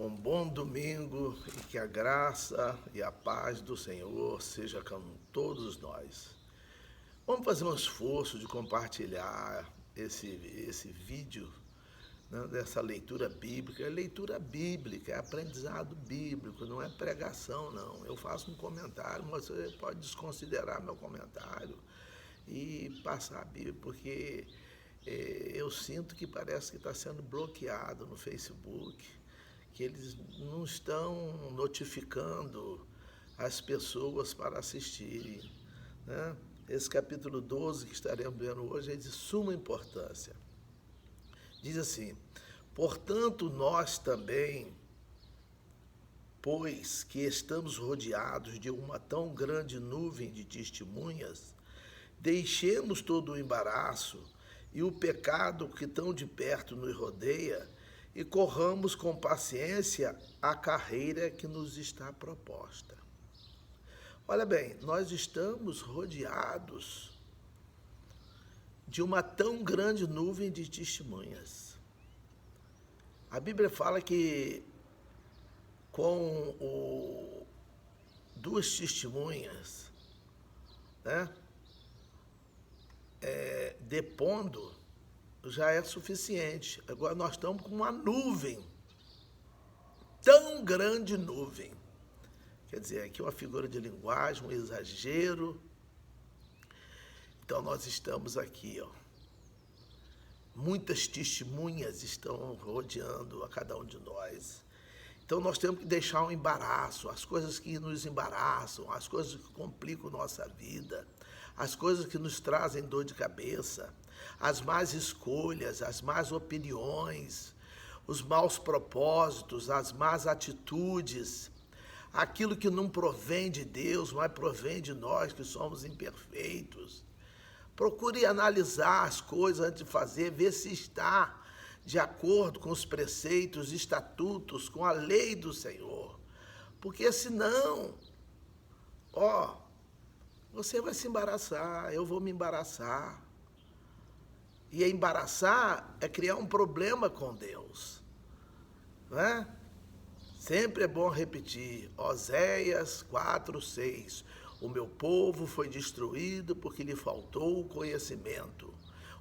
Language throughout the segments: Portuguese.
Um bom domingo e que a graça e a paz do Senhor seja com todos nós. Vamos fazer um esforço de compartilhar esse vídeo, né, dessa leitura bíblica. É leitura bíblica, é aprendizado bíblico, não é pregação, não. Eu faço um comentário, mas você pode desconsiderar meu comentário e passar a Bíblia, porque eu sinto que parece que está sendo bloqueado no Facebook, que eles não estão notificando as pessoas para assistirem, né? Esse capítulo 12 que estaremos vendo hoje é de suma importância. Diz assim: portanto, nós também, pois que estamos rodeados de uma tão grande nuvem de testemunhas, deixemos todo o embaraço e o pecado que tão de perto nos rodeia e corramos com paciência a carreira que nos está proposta. Olha bem, nós estamos rodeados de uma tão grande nuvem de testemunhas. A Bíblia fala que com duas testemunhas, né, depondo, já é suficiente. Agora nós estamos com uma nuvem, tão grande nuvem. Quer dizer, aqui uma figura de linguagem, um exagero. Então nós estamos aqui, ó. Muitas testemunhas estão rodeando a cada um de nós. Então nós temos que deixar um embaraço, as coisas que nos embaraçam, as coisas que complicam nossa vida, as coisas que nos trazem dor de cabeça, as más escolhas, as más opiniões, os maus propósitos, as más atitudes, aquilo que não provém de Deus, mas provém de nós que somos imperfeitos. Procure analisar as coisas antes de fazer, ver se está de acordo com os preceitos, estatutos, com a lei do Senhor. Porque senão, você vai se embaraçar, eu vou me embaraçar. E embaraçar é criar um problema com Deus, né? Sempre é bom repetir, Oséias 4:6, o meu povo foi destruído porque lhe faltou o conhecimento.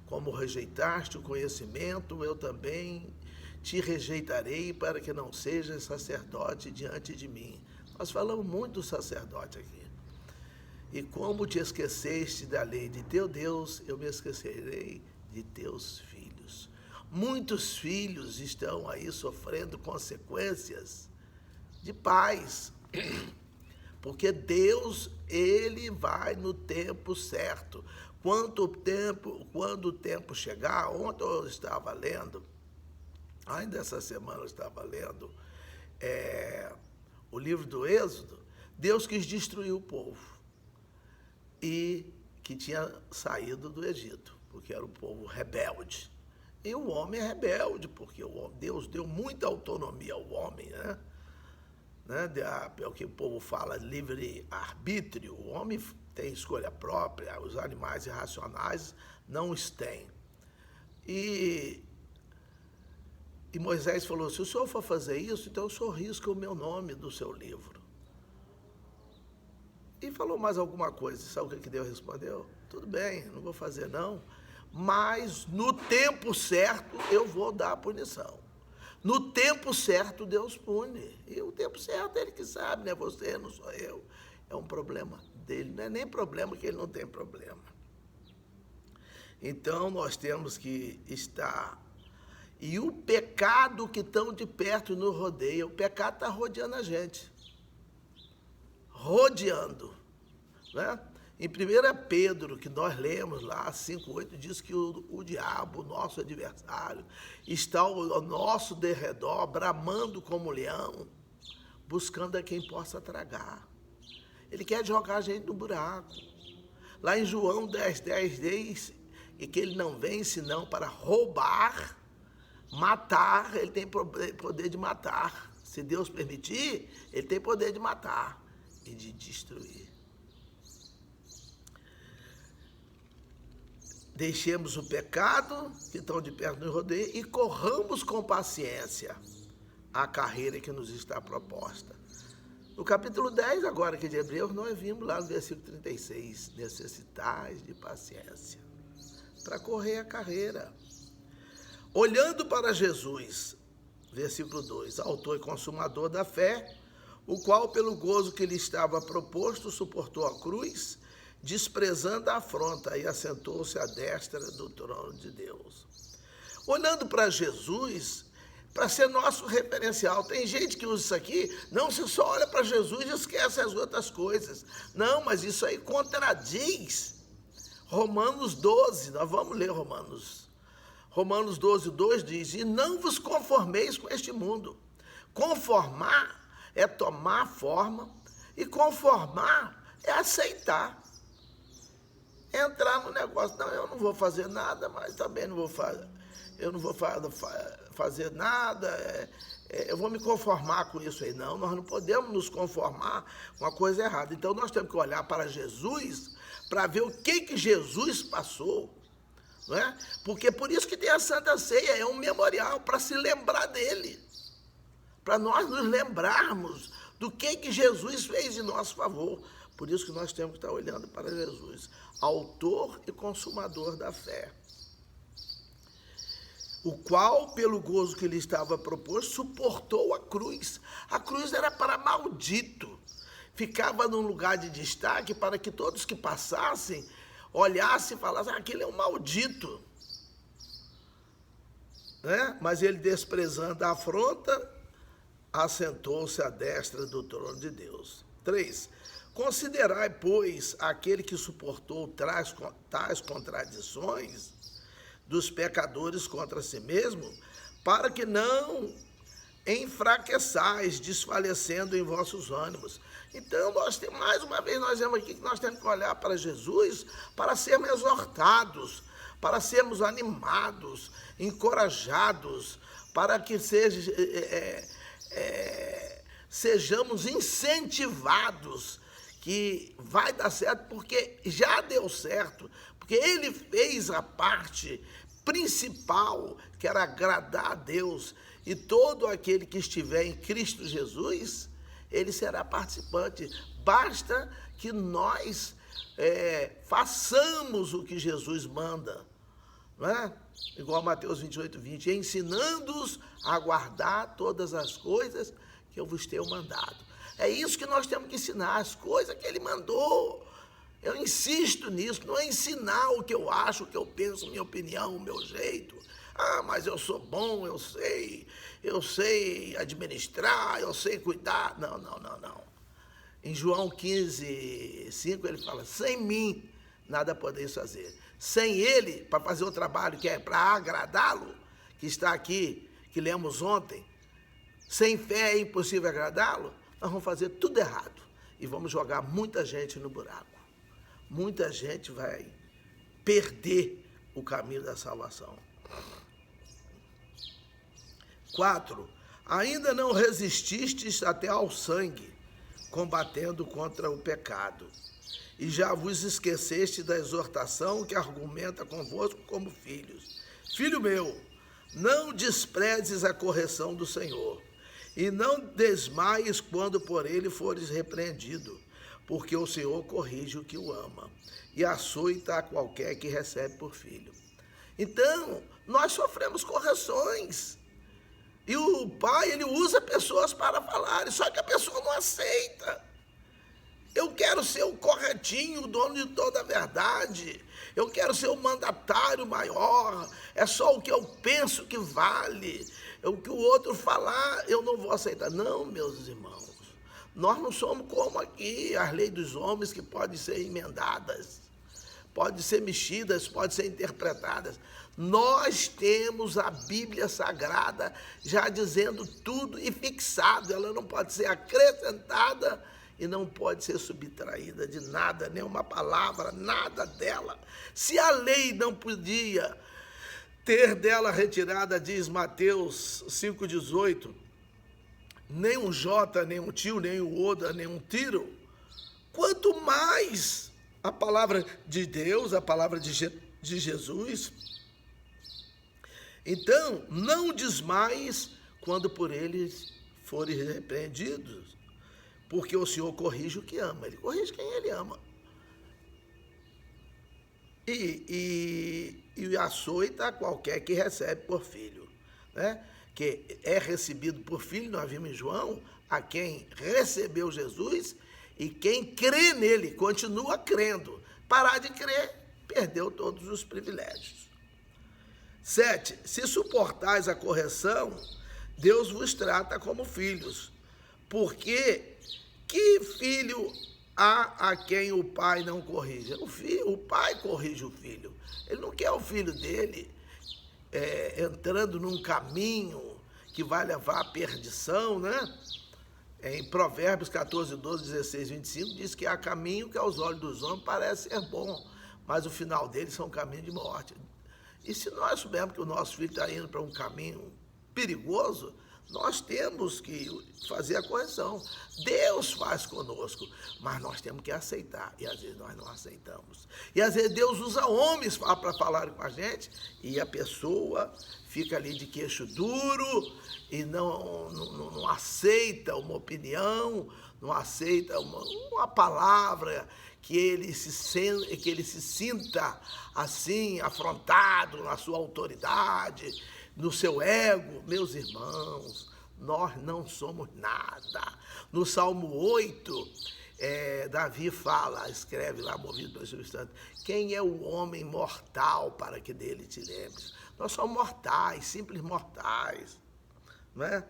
Como rejeitaste o conhecimento, eu também te rejeitarei para que não sejas sacerdote diante de mim. Nós falamos muito do sacerdote aqui. E como te esqueceste da lei de teu Deus, eu me esquecerei de teus filhos. Muitos filhos estão aí sofrendo consequências de pais, porque Deus, Ele vai no tempo certo. Quando o tempo chegar, ontem eu estava lendo, ainda essa semana eu estava lendo o livro do Êxodo. Deus quis destruir o povo e que tinha saído do Egito, porque era um povo rebelde. E o homem é rebelde, porque Deus deu muita autonomia ao homem, né? É o que o povo fala, livre-arbítrio. O homem tem escolha própria, os animais irracionais não os têm. E Moisés falou, se o senhor for fazer isso, então o senhor risca o meu nome do seu livro. E falou mais alguma coisa, sabe o que Deus respondeu? Tudo bem, não vou fazer não, mas no tempo certo eu vou dar a punição. No tempo certo Deus pune, e o tempo certo é Ele que sabe, não é você, não sou eu. É um problema dele, não é nem problema que Ele não tem problema. Então nós temos que estar... E o pecado que tão de perto nos rodeia, o pecado está rodeando a gente. Rodeando, né? Em 1 Pedro, que nós lemos lá, 5:8, diz que o diabo, o nosso adversário, está ao nosso derredor, bramando como leão, buscando a quem possa tragar. Ele quer jogar a gente no buraco. Lá em João 10:10 diz que ele não vem senão para roubar, matar. Ele tem poder de matar. Se Deus permitir, ele tem poder de matar e de destruir. Deixemos o pecado que estão de perto nos rodeia e corramos com paciência a carreira que nos está proposta. No capítulo 10, agora que de Hebreus, nós vimos lá no versículo 36, necessitais de paciência para correr a carreira. Olhando para Jesus, versículo 2, autor e consumador da fé, o qual pelo gozo que lhe estava proposto suportou a cruz, desprezando a afronta, e assentou-se à destra do trono de Deus. Olhando para Jesus, para ser nosso referencial. Tem gente que usa isso aqui, não, se só olha para Jesus e esquece as outras coisas. Não, mas isso aí contradiz Romanos 12, nós vamos ler Romanos 12, 2 diz, e não vos conformeis com este mundo. Conformar é tomar forma, e conformar é aceitar. Entrar no negócio, não, eu não vou fazer nada, mas também não vou fazer, eu não vou fazer nada, eu vou me conformar com isso aí. Não, nós não podemos nos conformar com a coisa errada. Então nós temos que olhar para Jesus, para ver o que Jesus passou. Não é? Porque por isso que tem a Santa Ceia, é um memorial para se lembrar dele, para nós nos lembrarmos do que Jesus fez em nosso favor. Por isso que nós temos que estar olhando para Jesus, autor e consumador da fé, o qual, pelo gozo que lhe estava proposto, suportou a cruz. A cruz era para maldito, ficava num lugar de destaque para que todos que passassem olhassem e falassem, aquele é um maldito. Né? Mas ele, desprezando a afronta, assentou-se à destra do trono de Deus. 3. Considerai, pois, aquele que suportou tais contradições dos pecadores contra si mesmo, para que não enfraqueçais, desfalecendo em vossos ânimos. Então, mais uma vez, nós vemos aqui que nós temos que olhar para Jesus para sermos exortados, para sermos animados, encorajados, para que sejamos incentivados, que vai dar certo, porque já deu certo, porque ele fez a parte principal, que era agradar a Deus, e todo aquele que estiver em Cristo Jesus, ele será participante. Basta que nós façamos o que Jesus manda, não é? Igual Mateus 28, 20, ensinando-os a guardar todas as coisas que eu vos tenho mandado. É isso que nós temos que ensinar, as coisas que ele mandou. Eu insisto nisso, não é ensinar o que eu acho, o que eu penso, minha opinião, o meu jeito. Ah, mas eu sou bom, eu sei administrar, eu sei cuidar. Não. Em João 15, 5, ele fala, sem mim nada podeis fazer. Sem ele, para fazer o trabalho que é para agradá-lo, que está aqui, que lemos ontem, sem fé é impossível agradá-lo, nós vamos fazer tudo errado e vamos jogar muita gente no buraco. Muita gente vai perder o caminho da salvação. 4. Ainda não resististes até ao sangue, combatendo contra o pecado, e já vos esqueceste da exortação que argumenta convosco como filhos. Filho meu, não desprezes a correção do Senhor, e não desmaies quando por ele fores repreendido, porque o Senhor corrige o que o ama, e açoita a qualquer que recebe por filho. Então, nós sofremos correções, e o pai, ele usa pessoas para falarem, só que a pessoa não aceita. Eu quero ser o corretinho, o dono de toda a verdade, eu quero ser o mandatário maior, é só o que eu penso que vale, o que o outro falar eu não vou aceitar. Não, meus irmãos, nós não somos como aqui as leis dos homens que podem ser emendadas, podem ser mexidas, podem ser interpretadas. Nós temos a Bíblia Sagrada já dizendo tudo e fixado, ela não pode ser acrescentada e não pode ser subtraída de nada, nenhuma palavra, nada dela. Se a lei não podia ter dela retirada, diz Mateus 5,18, nem um jota, nem um tio, nem um oda, nem um tiro, quanto mais a palavra de Deus, a palavra de Jesus. Então, não desmaies quando por eles forem repreendidos, porque o Senhor corrige o que ama, ele corrige quem ele ama. E açoita qualquer que recebe por filho, né? Que é recebido por filho, nós vimos em João, a quem recebeu Jesus e quem crê nele, continua crendo. Parar de crer, perdeu todos os privilégios. 7. Se suportais a correção, Deus vos trata como filhos. Porque que filho há a quem o pai não corrija? O pai corrige o filho. Ele não quer o filho dele entrando num caminho que vai levar à perdição, né? Em Provérbios 14, 12, 16, 25, diz que há caminho que aos olhos dos homens parece ser bom, mas o final deles são caminho de morte. E se nós soubermos que o nosso filho está indo para um caminho perigoso, nós temos que fazer a correção. Deus faz conosco, mas nós temos que aceitar, e às vezes nós não aceitamos. E às vezes Deus usa homens para falar com a gente, e a pessoa fica ali de queixo duro, e não aceita uma opinião, não aceita uma palavra, que ele se sinta assim, afrontado na sua autoridade, no seu ego. Meus irmãos, nós não somos nada. No Salmo 8, Davi escreve lá, movido pelo Espírito Santo, quem é o homem mortal para que dele te lembres? Nós somos mortais, simples mortais, não é?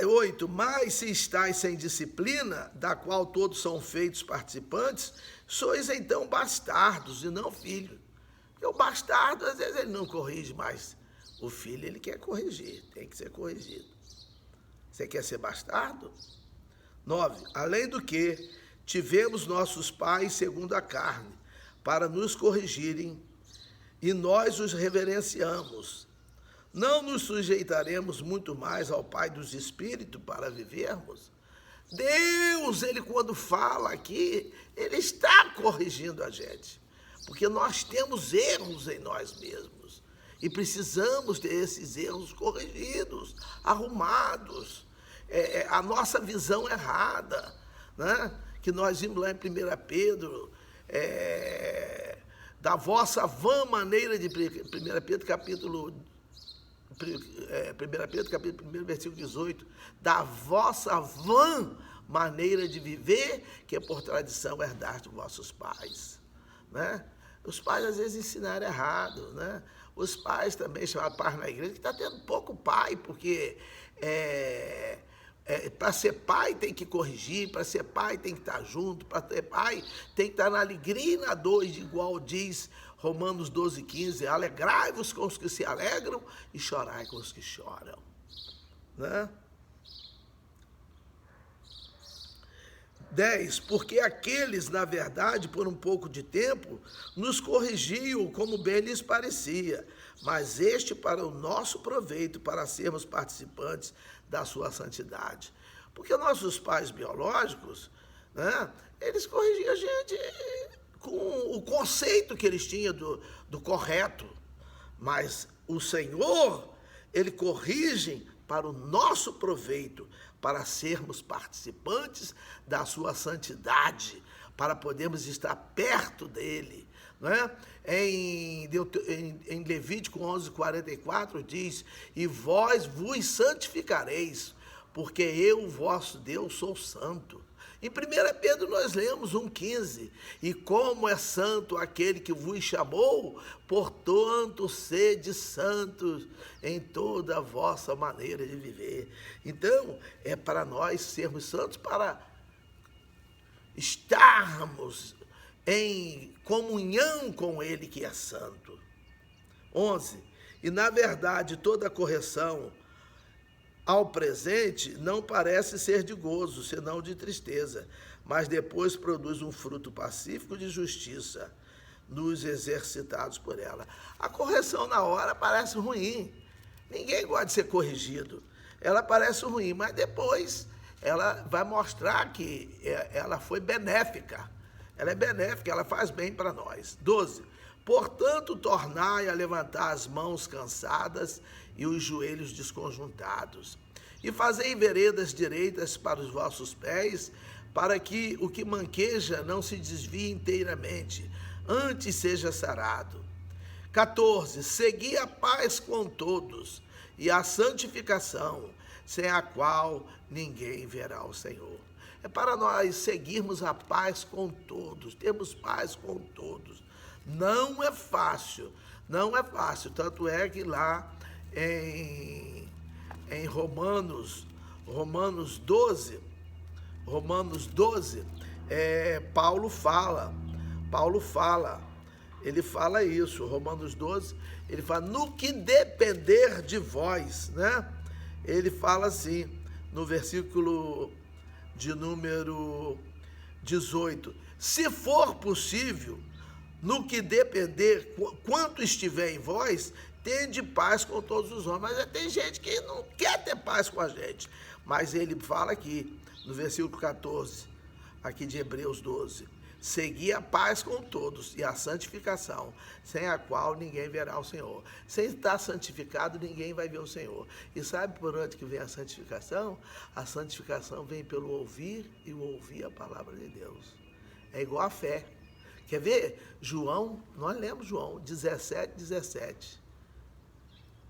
8. Mas se estáis sem disciplina, da qual todos são feitos participantes, sois então bastardos e não filhos. Porque o bastardo, às vezes, ele não corrige mais. O filho, ele quer corrigir, tem que ser corrigido. Você quer ser bastardo? 9. Além do que, tivemos nossos pais segundo a carne, para nos corrigirem, e nós os reverenciamos. Não nos sujeitaremos muito mais ao Pai dos Espíritos para vivermos? Deus, ele quando fala aqui, ele está corrigindo a gente, porque nós temos erros em nós mesmos e precisamos ter esses erros corrigidos, arrumados. A nossa visão errada, né? Que nós vimos lá em 1 Pedro, da vossa vã maneira de... 1 Pedro capítulo 1, versículo 18, da vossa vã maneira de viver, que é por tradição herdaste de vossos pais, né? Os pais às vezes ensinaram errado, né? Os pais também, chamados pais na igreja, que está tendo pouco pai, porque para ser pai tem que corrigir, para ser pai tem que estar junto, para ser pai tem que estar na alegria e na dor, igual diz Romanos 12, 15, alegrai-vos com os que se alegram e chorai com os que choram, né? 10, porque aqueles, na verdade, por um pouco de tempo, nos corrigiam como bem lhes parecia, mas este para o nosso proveito, para sermos participantes da sua santidade. Porque nossos pais biológicos, né, eles corrigiam a gente com o conceito que eles tinham do correto, mas o Senhor, ele corrige para o nosso proveito, para sermos participantes da sua santidade, para podermos estar perto dele, né? Em Levítico 11, 44 diz, e vós vos santificareis, porque eu, vosso Deus, sou santo. Em 1 Pedro nós lemos 1,15, e como é santo aquele que vos chamou, portanto sede santos em toda a vossa maneira de viver. Então, é para nós sermos santos, para estarmos em comunhão com ele que é santo. 11, e na verdade toda correção ao presente não parece ser de gozo, senão de tristeza, mas depois produz um fruto pacífico de justiça nos exercitados por ela. A correção na hora parece ruim, ninguém gosta de ser corrigido, ela parece ruim, mas depois ela vai mostrar que ela foi benéfica, ela é benéfica, ela faz bem para nós. 12, Portanto, tornai a levantar as mãos cansadas e os joelhos desconjuntados, e fazei veredas direitas para os vossos pés, para que o que manqueja não se desvie inteiramente, antes seja sarado. 14. Segui a paz com todos e a santificação, sem a qual ninguém verá o Senhor. É para nós seguirmos a paz com todos, termos paz com todos. Não é fácil, não é fácil. Tanto é que lá em Romanos 12, Paulo fala, ele fala isso, Romanos 12, ele fala, no que depender de vós, né? Ele fala assim, no versículo de número 18, se for possível, no que depender, quanto estiver em vós, tende paz com todos os homens. Mas tem gente que não quer ter paz com a gente. Mas ele fala aqui, no versículo 14, aqui de Hebreus 12, segui a paz com todos e a santificação, sem a qual ninguém verá o Senhor. Sem estar santificado, ninguém vai ver o Senhor. E sabe por onde que vem a santificação? A santificação vem pelo ouvir e o ouvir a palavra de Deus. É igual a fé. Quer ver? João, nós lemos João 17:17.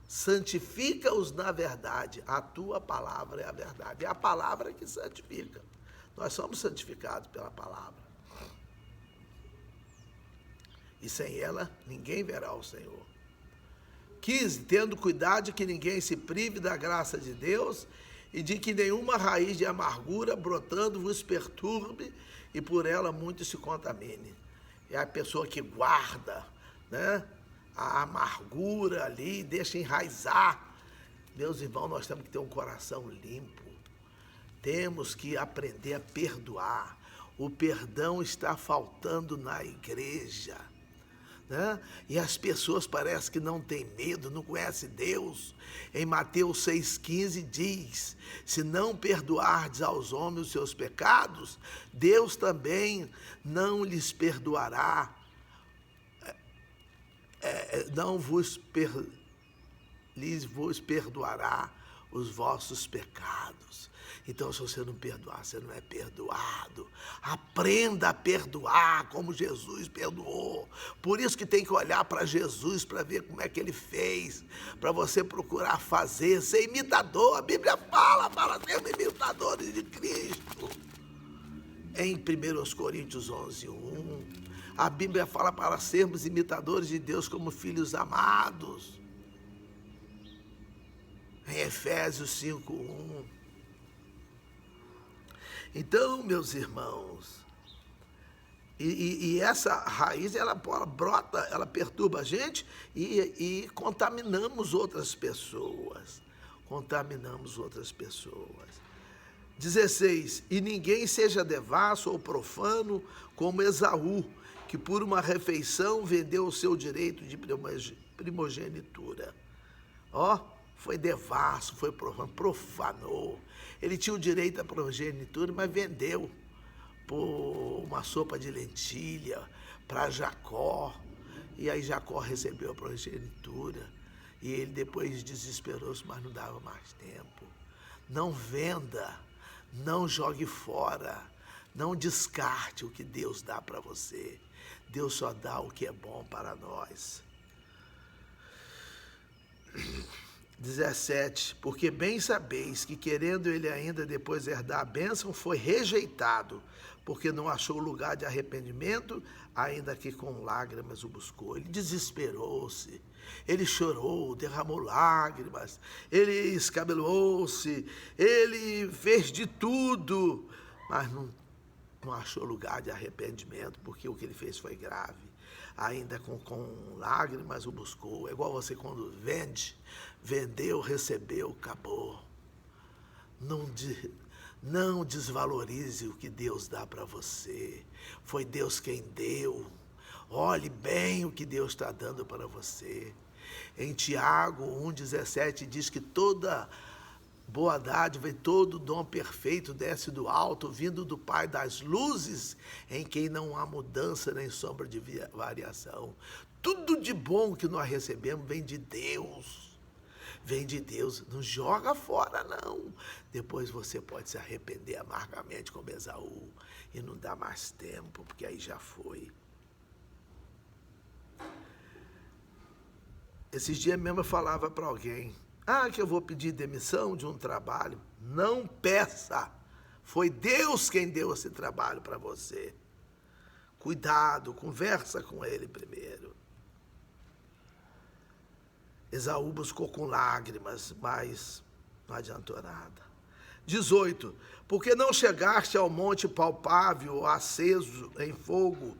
Santifica-os na verdade, a tua palavra é a verdade. É a palavra que santifica. Nós somos santificados pela palavra. E sem ela, ninguém verá o Senhor. 15. Tendo cuidado de que ninguém se prive da graça de Deus e de que nenhuma raiz de amargura brotando vos perturbe e por ela muito se contamine. É a pessoa que guarda, né, a amargura ali, deixa enraizar. Meus irmãos, nós temos que ter um coração limpo. Temos que aprender a perdoar. O perdão está faltando na igreja, né? E as pessoas parecem que não têm medo, não conhecem Deus. Em Mateus 6,15 diz, se não perdoardes aos homens os seus pecados, Deus também não lhes perdoará, não vos perdoará os vossos pecados. Então, se você não perdoar, você não é perdoado. Aprenda a perdoar como Jesus perdoou. Por isso que tem que olhar para Jesus para ver como é que ele fez, para você procurar fazer, ser imitador. A Bíblia fala para sermos imitadores de Cristo. Em 1 Coríntios 11:1, a Bíblia fala para sermos imitadores de Deus como filhos amados. Em Efésios 5:1. Então, meus irmãos, e essa raiz, ela brota, ela perturba a gente e contaminamos outras pessoas. 16. E ninguém seja devasso ou profano como Esaú, que por uma refeição vendeu o seu direito de primogenitura. Foi devasso, foi profano, profanou. Ele tinha o direito à primogenitura, mas vendeu por uma sopa de lentilha para Jacó. E aí Jacó recebeu a primogenitura. E ele depois desesperou-se, mas não dava mais tempo. Não venda, não jogue fora, não descarte o que Deus dá para você. Deus só dá o que é bom para nós. 17. Porque bem sabeis que, querendo ele ainda depois herdar a bênção, foi rejeitado, porque não achou lugar de arrependimento, ainda que com lágrimas o buscou. Ele desesperou-se, ele chorou, derramou lágrimas, ele escabelou-se, ele fez de tudo, mas não achou lugar de arrependimento, porque o que ele fez foi grave. Ainda com lágrimas o buscou. É igual você quando vendeu, recebeu, acabou. Não desvalorize o que Deus dá para você. Foi Deus quem deu. Olhe bem o que Deus está dando para você. Em Tiago 1,17 diz que toda boa dádiva e todo dom perfeito desce do alto, vindo do Pai das luzes, em quem não há mudança nem sombra de variação. Tudo de bom que nós recebemos vem de Deus. Vem de Deus. Não joga fora, não. Depois você pode se arrepender amargamente como Esaú e não dá mais tempo, porque aí já foi. Esses dias mesmo eu falava para alguém, que eu vou pedir demissão de um trabalho. Não peça. Foi Deus quem deu esse trabalho para você. Cuidado, conversa com ele primeiro. Esaú buscou com lágrimas, mas não adiantou nada. 18. Porque não chegaste ao monte palpável, aceso em fogo,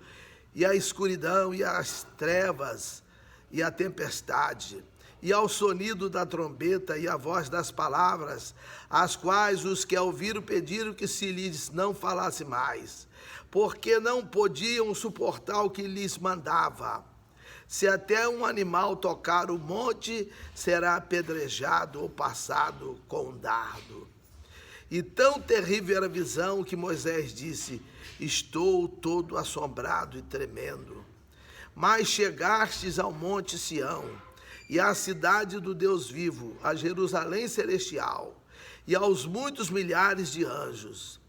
e a escuridão, e as trevas, e a tempestade, e ao sonido da trombeta, e a voz das palavras, as quais os que a ouviram pediram que se lhes não falasse mais, porque não podiam suportar o que lhes mandava. Se até um animal tocar o monte, será apedrejado ou passado com um dardo. E tão terrível era a visão que Moisés disse, estou todo assombrado e tremendo. Mas chegastes ao monte Sião, e à cidade do Deus vivo, a Jerusalém celestial, e aos muitos milhares de anjos,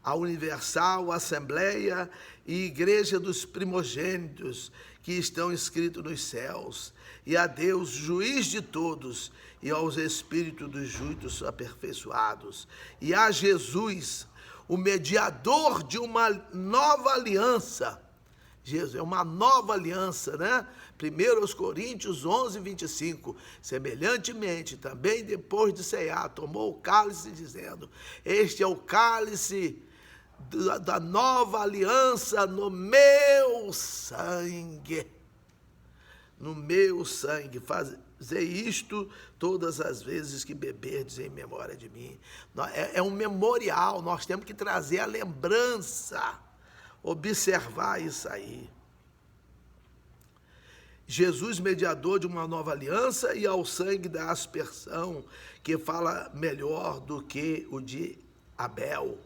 a universal assembleia e igreja dos primogênitos que estão escritos nos céus, e a Deus, juiz de todos, e aos espíritos dos justos aperfeiçoados, e a Jesus, o mediador de uma nova aliança. Jesus é uma nova aliança, né? 1 Coríntios 11, 25. Semelhantemente, também depois de cear, tomou o cálice, dizendo, este é o cálice da nova aliança no meu sangue. No meu sangue. Fazei isto todas as vezes que beberdes em memória de mim. É um memorial, nós temos que trazer a lembrança. Observar isso aí. Jesus, mediador de uma nova aliança, e ao sangue da aspersão, que fala melhor do que o de Abel.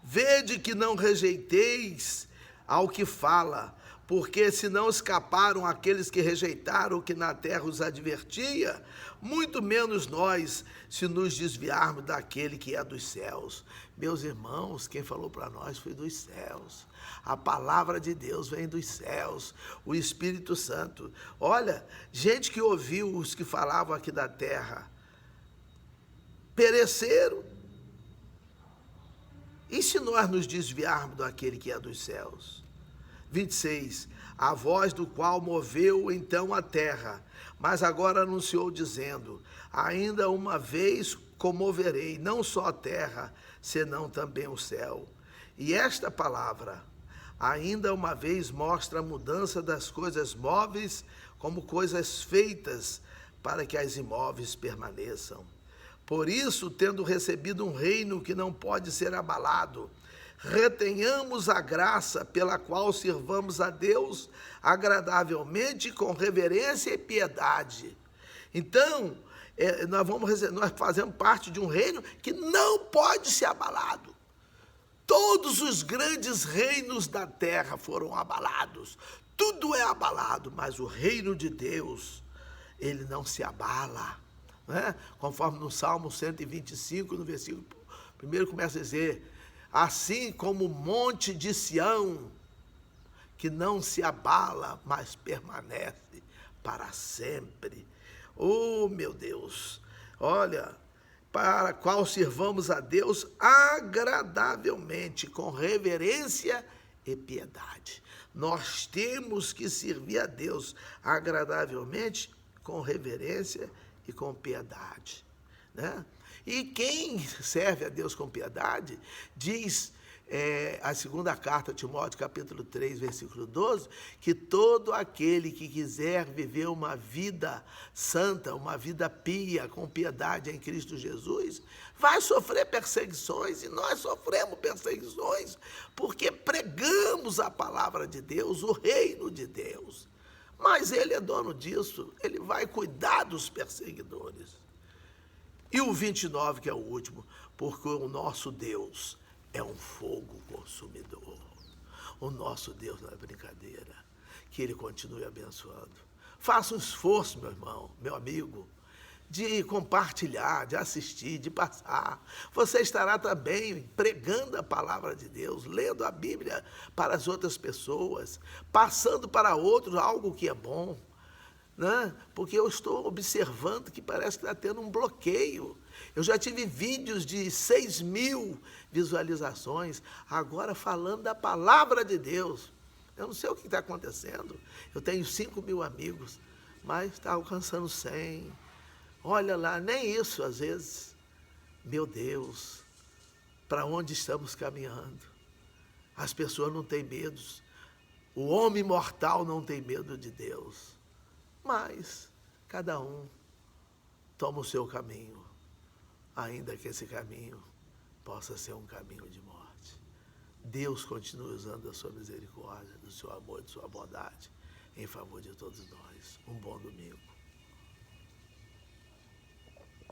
Vede que não rejeiteis ao que fala, porque se não escaparam aqueles que rejeitaram o que na terra os advertia, muito menos nós, se nos desviarmos daquele que é dos céus. Meus irmãos, quem falou para nós foi dos céus. A palavra de Deus vem dos céus, o Espírito Santo. Olha, gente que ouviu os que falavam aqui da terra, pereceram. E se nós nos desviarmos daquele que é dos céus? 26. A voz do qual moveu então a terra, mas agora anunciou dizendo, ainda uma vez comoverei, não só a terra, senão também o céu. E esta palavra, ainda uma vez, mostra a mudança das coisas móveis como coisas feitas para que as imóveis permaneçam. Por isso, tendo recebido um reino que não pode ser abalado, retenhamos a graça pela qual sirvamos a Deus agradavelmente, com reverência e piedade. Então, nós fazemos parte de um reino que não pode ser abalado. Todos os grandes reinos da terra foram abalados. Tudo é abalado, mas o reino de Deus, ele não se abala. Né? Conforme no Salmo 125, no versículo 1, começa a dizer, assim como o monte de Sião, que não se abala, mas permanece para sempre. Oh, meu Deus! Olha, para qual sirvamos a Deus agradavelmente, com reverência e piedade. Nós temos que servir a Deus agradavelmente, com reverência e com piedade, né? E quem serve a Deus com piedade, diz a segunda carta a Timóteo, capítulo 3, versículo 12, que todo aquele que quiser viver uma vida santa, uma vida pia, com piedade em Cristo Jesus, vai sofrer perseguições, e nós sofremos perseguições, porque pregamos a palavra de Deus, o reino de Deus. Mas ele é dono disso, ele vai cuidar dos perseguidores. E o 29, que é o último, porque o nosso Deus é um fogo consumidor. O nosso Deus não é brincadeira. que Ele continue abençoando. Faça um esforço, meu irmão, meu amigo, de compartilhar, de assistir, de passar. Você estará também pregando a palavra de Deus, lendo a Bíblia para as outras pessoas, passando para outros algo que é bom, né? Porque eu estou observando que parece que está tendo um bloqueio. Eu já tive vídeos de 6.000 visualizações, agora falando da palavra de Deus. Eu não sei o que está acontecendo. Eu tenho 5.000 amigos, mas está alcançando 100. Olha lá, nem isso às vezes. Meu Deus, para onde estamos caminhando? As pessoas não têm medo. O homem mortal não tem medo de Deus. Mas cada um toma o seu caminho, ainda que esse caminho possa ser um caminho de morte. Deus continue usando a sua misericórdia, do seu amor e de sua bondade em favor de todos nós. Um bom domingo.